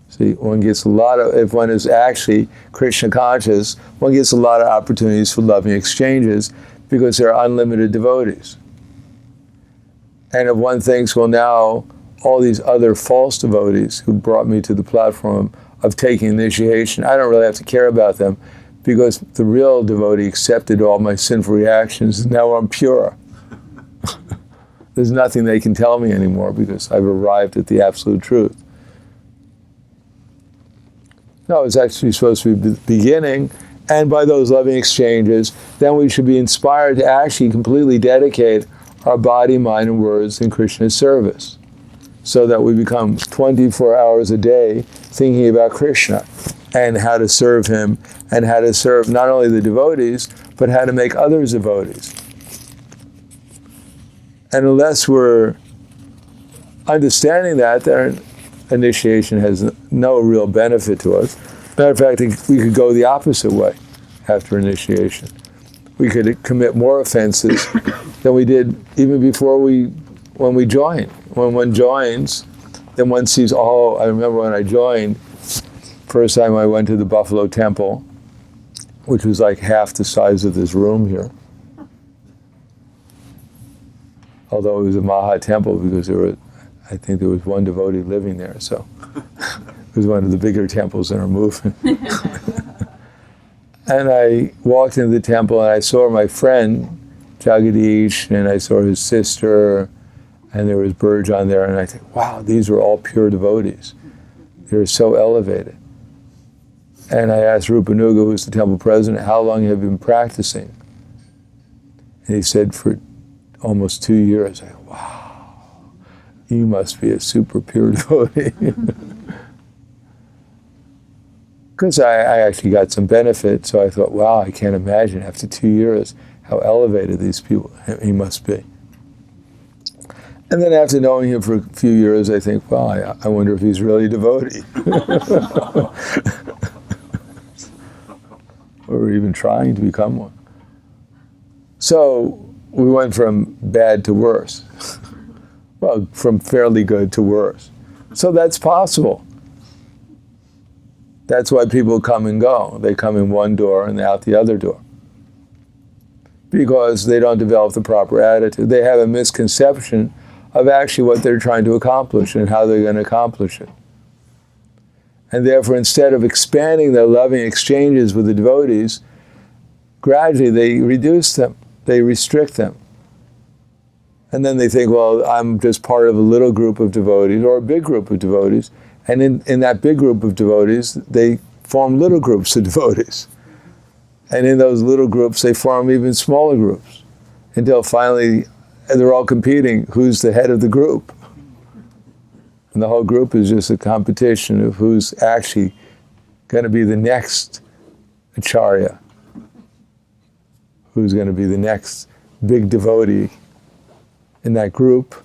See, one gets if one is actually Krishna conscious, one gets a lot of opportunities for loving exchanges because there are unlimited devotees. And if one thinks, well, now all these other false devotees who brought me to the platform of taking initiation, I don't really have to care about them because the real devotee accepted all my sinful reactions and now I'm pure. There's nothing they can tell me anymore because I've arrived at the absolute truth. No, it's actually supposed to be the beginning, and by those loving exchanges, then we should be inspired to actually completely dedicate our body, mind, and words in Krishna's service, so that we become 24 hours a day thinking about Krishna and how to serve him and how to serve not only the devotees, but how to make others devotees. And unless we're understanding that, then initiation has no real benefit to us. Matter of fact, we could go the opposite way after initiation. We could commit more offenses than we did even before when we join. When one joins, then one sees, oh, I remember when I joined, first time I went to the Buffalo Temple, which was like half the size of this room here. Although it was a Maha temple because I think there was one devotee living there, so it was one of the bigger temples in our movement. And I walked into the temple and I saw my friend Jagadish, and I saw his sister, and there was Burj on there, and I think, wow, these were all pure devotees. They're so elevated. And I asked Rupanuga, who's the temple president, how long have you been practicing? And he said, for almost 2 years. I go, wow, you must be a super pure devotee. Because I actually got some benefit, so I thought, wow, I can't imagine after 2 years how elevated these people, he must be. And then after knowing him for a few years, I think, well, I wonder if he's really a devotee. Or even trying to become one. So we went from bad to worse. Well, from fairly good to worse. So that's possible. That's why people come and go. They come in one door and out the other door. Because they don't develop the proper attitude. They have a misconception of actually what they're trying to accomplish and how they're going to accomplish it. And therefore, instead of expanding their loving exchanges with the devotees, gradually they reduce them, they restrict them. And then they think, well, I'm just part of a little group of devotees or a big group of devotees. And in that big group of devotees, they form little groups of devotees. And in those little groups, they form even smaller groups. Until finally, they're all competing, who's the head of the group? And the whole group is just a competition of who's actually going to be the next acharya, who's going to be the next big devotee in that group,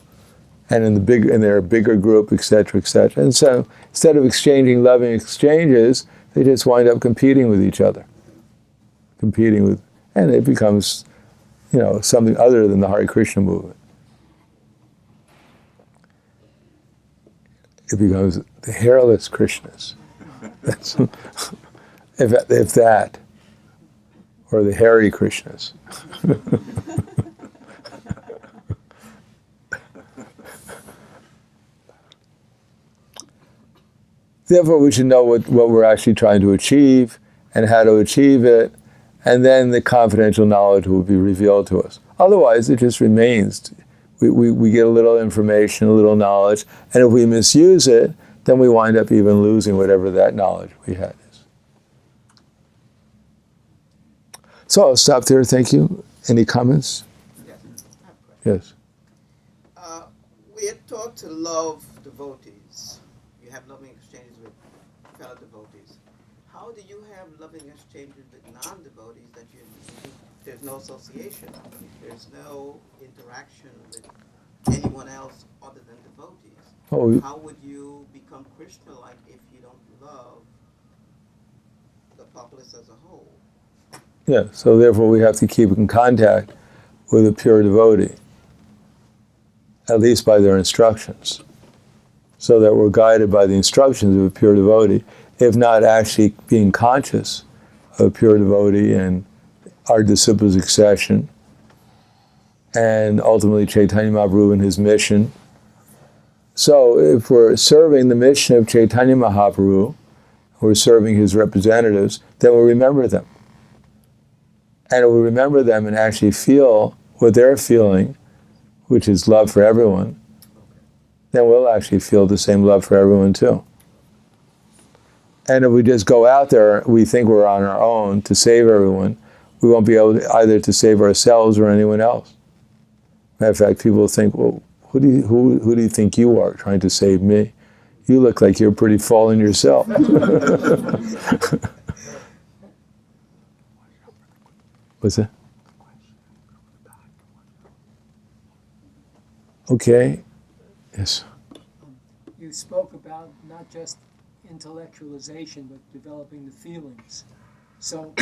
and in their bigger group, etc., etc. And so instead of exchanging loving exchanges, they just wind up competing with each other. And it becomes, something other than the Hare Krishna movement. It becomes the hairless Krishnas. That's, if that, or the hairy Krishnas. Therefore, we should know what we're actually trying to achieve and how to achieve it, and then the confidential knowledge will be revealed to us. Otherwise, it just remains. We get a little information, a little knowledge, and if we misuse it, then we wind up even losing whatever that knowledge we had is. So I'll stop there. Thank you. Any comments? Yes. Yes. We are taught to love devotees. You have loving exchanges with fellow devotees. How do you have loving exchanges with non-devotees that there's no association, there's no interaction with anyone else other than devotees? Oh, how would you become Krishna-like if you don't love the populace as a whole? yeah. So therefore, we have to keep in contact with a pure devotee, at least by their instructions, so that we're guided by the instructions of a pure devotee, if not actually being conscious of a pure devotee and our disciple succession, and ultimately Chaitanya Mahaprabhu and his mission. So if we're serving the mission of Chaitanya Mahaprabhu, we're serving his representatives, then we'll remember them. And we'll remember them and actually feel what they're feeling, which is love for everyone, then we'll actually feel the same love for everyone too. And if we just go out there, we think we're on our own to save everyone, we won't be able either to save ourselves or anyone else. Matter of fact, people think, well, who do you think you are trying to save me? You look like you're pretty fallen yourself. What's that? Okay. Yes. You spoke about not just intellectualization, but developing the feelings. So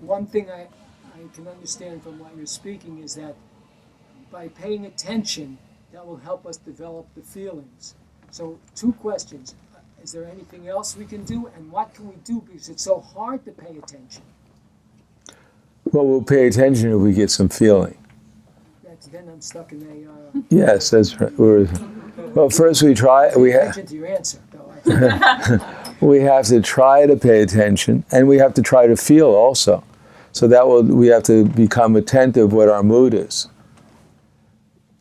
one thing I can understand from what you're speaking is that by paying attention, that will help us develop the feelings. So 2 questions. Is there anything else we can do, and what can we do, because it's so hard to pay attention? Well, we'll pay attention if we get some feeling. Then I'm stuck in a... Yes, that's right. Well, first we try... Pay attention to your answer, though. We have to try to pay attention, and we have to try to feel also. So we have to become attentive what our mood is.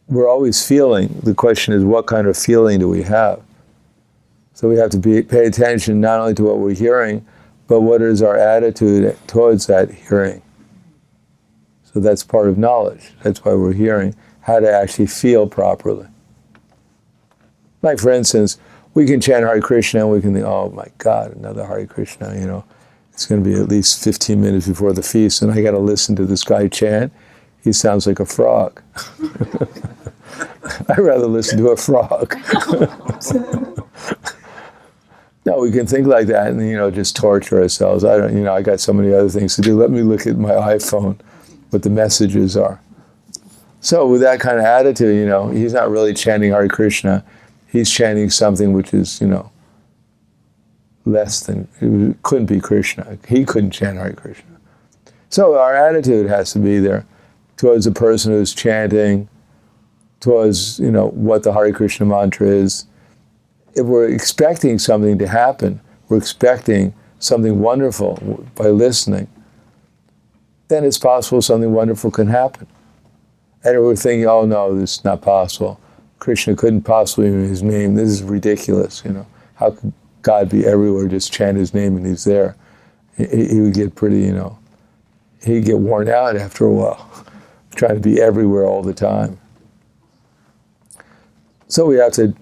We're always feeling. The question is, what kind of feeling do we have? So we have to pay attention not only to what we're hearing, but what is our attitude towards that hearing. So that's part of knowledge. That's why we're hearing, how to actually feel properly. Like, for instance, we can chant Hare Krishna and we can think, oh my God, another Hare Krishna, you know. It's going to be at least 15 minutes before the feast and I got to listen to this guy chant. He sounds like a frog. I'd rather listen to a frog. No, we can think like that and, you know, just torture ourselves. I got so many other things to do. Let me look at my iPhone, what the messages are. So with that kind of attitude, you know, he's not really chanting Hare Krishna. He's chanting something which is, you know, less than, it couldn't be Krishna. He couldn't chant Hare Krishna. So our attitude has to be there towards the person who's chanting, towards, you know, what the Hare Krishna mantra is. If we're expecting something to happen, we're expecting something wonderful by listening, then it's possible something wonderful can happen. And we're thinking, oh no, this is not possible. Krishna couldn't possibly be his name. This is ridiculous, you know. How could God be everywhere, just chant his name and he's there? He would get pretty, you know, he'd get worn out after a while, trying to be everywhere all the time. So we have to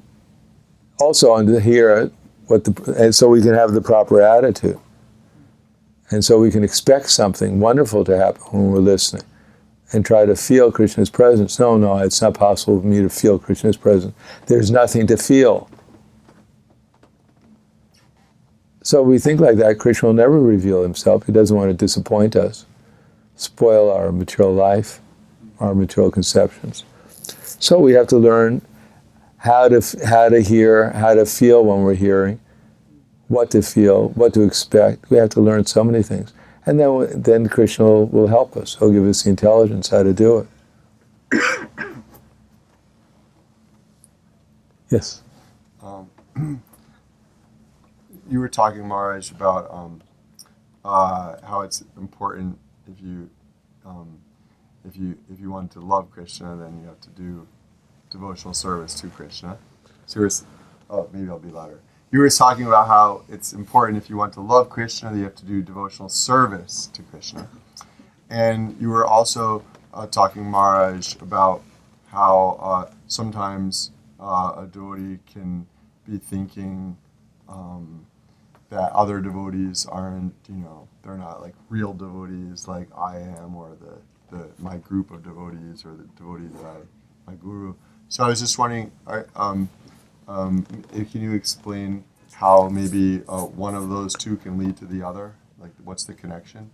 also hear and so we can have the proper attitude. And so we can expect something wonderful to happen when we're listening and try to feel Krishna's presence. No, it's not possible for me to feel Krishna's presence. There's nothing to feel. So we think like that, Krishna will never reveal himself. He doesn't want to disappoint us, spoil our material life, our material conceptions. So we have to learn how to hear, how to feel when we're hearing, what to feel, what to expect. We have to learn so many things. And then Krishna will help us. He'll give us the intelligence how to do it. Yes? You were talking, Maharaj, about how it's important if you want to love Krishna, then you have to do devotional service to Krishna. So maybe I'll be louder. You were talking about how it's important if you want to love Krishna, that you have to do devotional service to Krishna. And you were also talking, Maharaj, about how sometimes a devotee can be thinking that other devotees aren't, you know, they're not like real devotees like I am, or my group of devotees, or the devotee that my guru. So I was just wondering, can you explain how maybe one of those two can lead to the other? Like, what's the connection?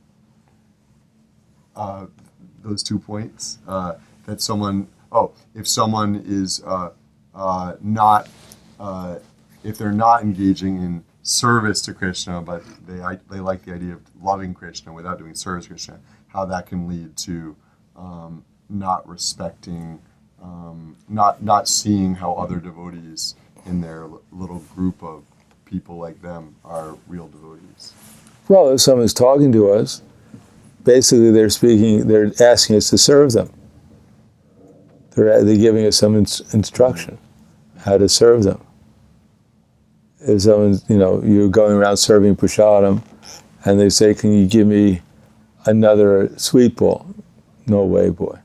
Those 2 points. That someone, if someone is not, if they're not engaging in service to Krishna, but they like the idea of loving Krishna without doing service to Krishna, how that can lead to not respecting, not seeing how other devotees in their little group of people like them are real devotees. Well, if someone's talking to us, basically they're asking us to serve them. They're giving us some instruction how to serve them. If someone's, you know, you're going around serving prasadam and they say, can you give me another sweet bowl? No way, boy.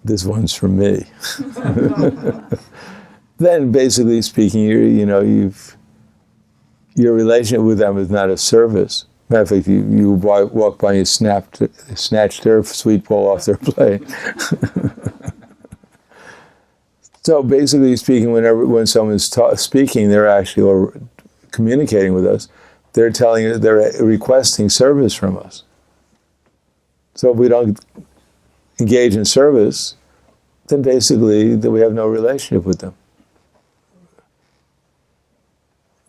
This one's for me. Then, basically speaking, your relationship with them is not a service. Matter of fact, you walk by and snatch their sweet bowl off their plate. So, basically speaking, when someone's speaking, they're actually communicating with us. They're requesting service from us. So, if we don't engage in service, then basically we have no relationship with them.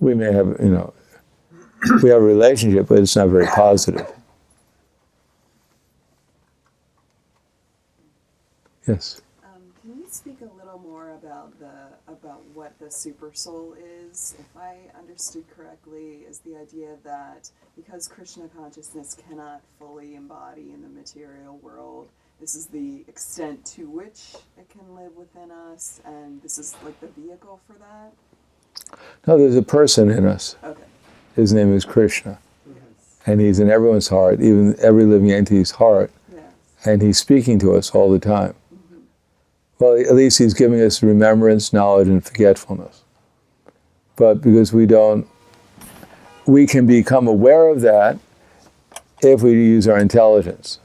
We may have, we have a relationship, but it's not very positive. Yes? Can you speak a little more about what the super soul is? If I understood correctly, is the idea that because Krishna consciousness cannot fully embody in the material world, this is the extent to which it can live within us, and this is like the vehicle for that? No, there's a person in us. Okay. His name is Krishna. Yes. And he's in everyone's heart, even every living entity's heart. Yes. And he's speaking to us all the time. Mm-hmm. Well, at least he's giving us remembrance, knowledge, and forgetfulness. But because we can become aware of that if we use our intelligence.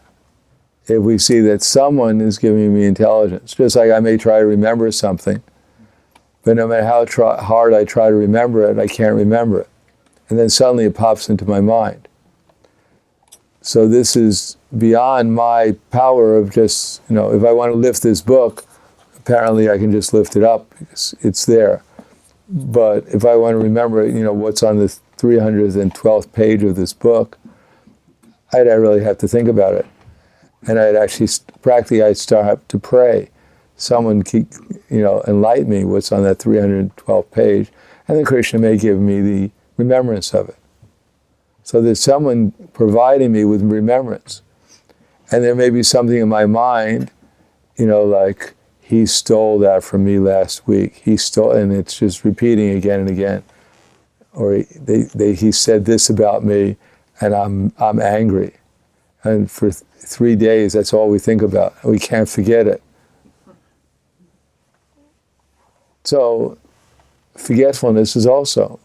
If we see that someone is giving me intelligence, just like I may try to remember something, but no matter how hard I try to remember it, I can't remember it. And then suddenly it pops into my mind. So this is beyond my power of just, if I want to lift this book, apparently I can just lift it up because it's there. But if I want to remember, what's on the 312th page of this book, I'd really have to think about it. And I'd actually, I'd start to pray. Someone enlighten me what's on that 312th page. And then Krishna may give me the remembrance of it. So there's someone providing me with remembrance. And there may be something in my mind, like, he stole that from me last week. He stole, and it's just repeating again and again. Or he said this about me, and I'm angry. And for 3 days, that's all we think about. We can't forget it. So forgetfulness is also,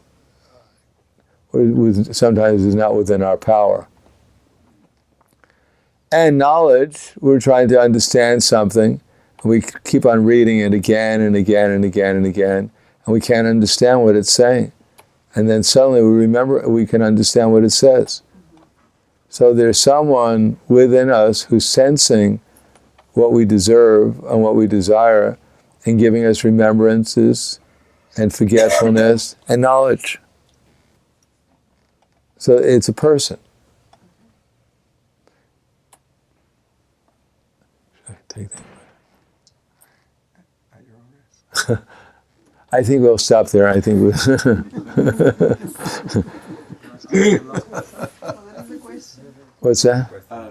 sometimes is not within our power. And knowledge, we're trying to understand something, and we keep on reading it again and again and again and again, and we can't understand what it's saying. And then suddenly we remember, we can understand what it says. So there's someone within us who's sensing what we deserve and what we desire and giving us remembrances and forgetfulness and knowledge. So it's a person. Should I take that? At your own risk. I think we'll stop there. I think What's that?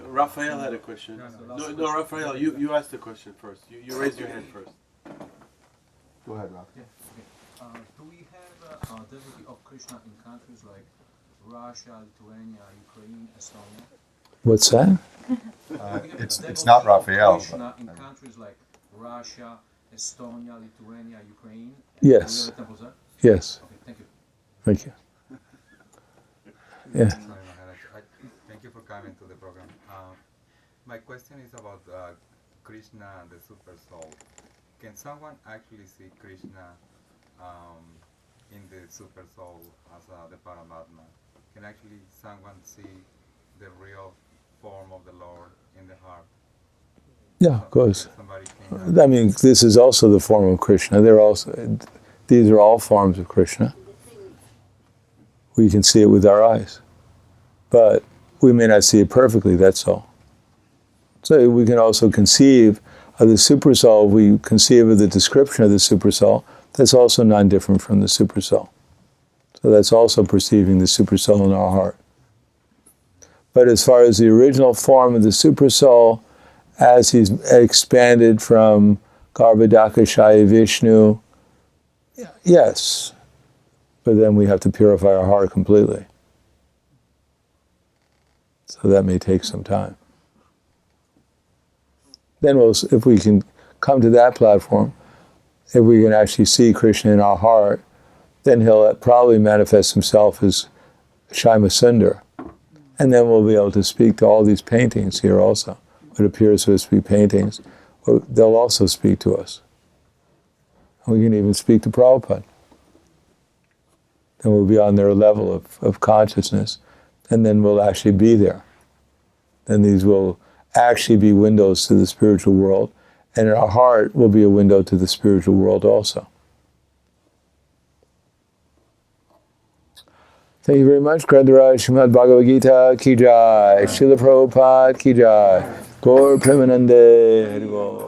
Raphael had a question. No, Raphael, you asked the question first. You raised your hand first. Go ahead, Rob. Do we have a devotee of Krishna in countries like Russia, Lithuania, Ukraine, Estonia? What's that? It's not Raphael. Krishna in countries like Russia, Estonia, Lithuania, Ukraine. Yes. Do we have temples there? Yes. Okay, thank you. Thank you. Yeah. Thank you for coming to the program. My question is about Krishna and the Super Soul. Can someone actually see Krishna in the Super Soul as the Paramatma? Can actually someone see the real form of the Lord in the heart? Yeah, of course. Somebody can, I mean, this is also the form of Krishna. These are all forms of Krishna. We can see it with our eyes. But we may not see it perfectly, that's all. So we can also conceive of the Super Soul. We conceive of the description of the Super Soul. That's also non-different from the Super Soul. So that's also perceiving the Super Soul in our heart. But as far as the original form of the Super Soul, as he's expanded from Garbhodakashaya Vishnu, yes. But then we have to purify our heart completely. So that may take some time. Then if we can come to that platform, if we can actually see Krishna in our heart, then he'll probably manifest himself as Shyamasundar. Sundar. And then we'll be able to speak to all these paintings here also. What appears to us to be paintings, they'll also speak to us. And we can even speak to Prabhupada. And we'll be on their level of consciousness, and then we'll actually be there. And these will actually be windows to the spiritual world, and our heart will be a window to the spiritual world also. Thank you very much. Grandharaj Srimad Bhagavad-gita Ki Jai. Srila Prabhupada Ki Jai. Gaur Premanande Hari Bol.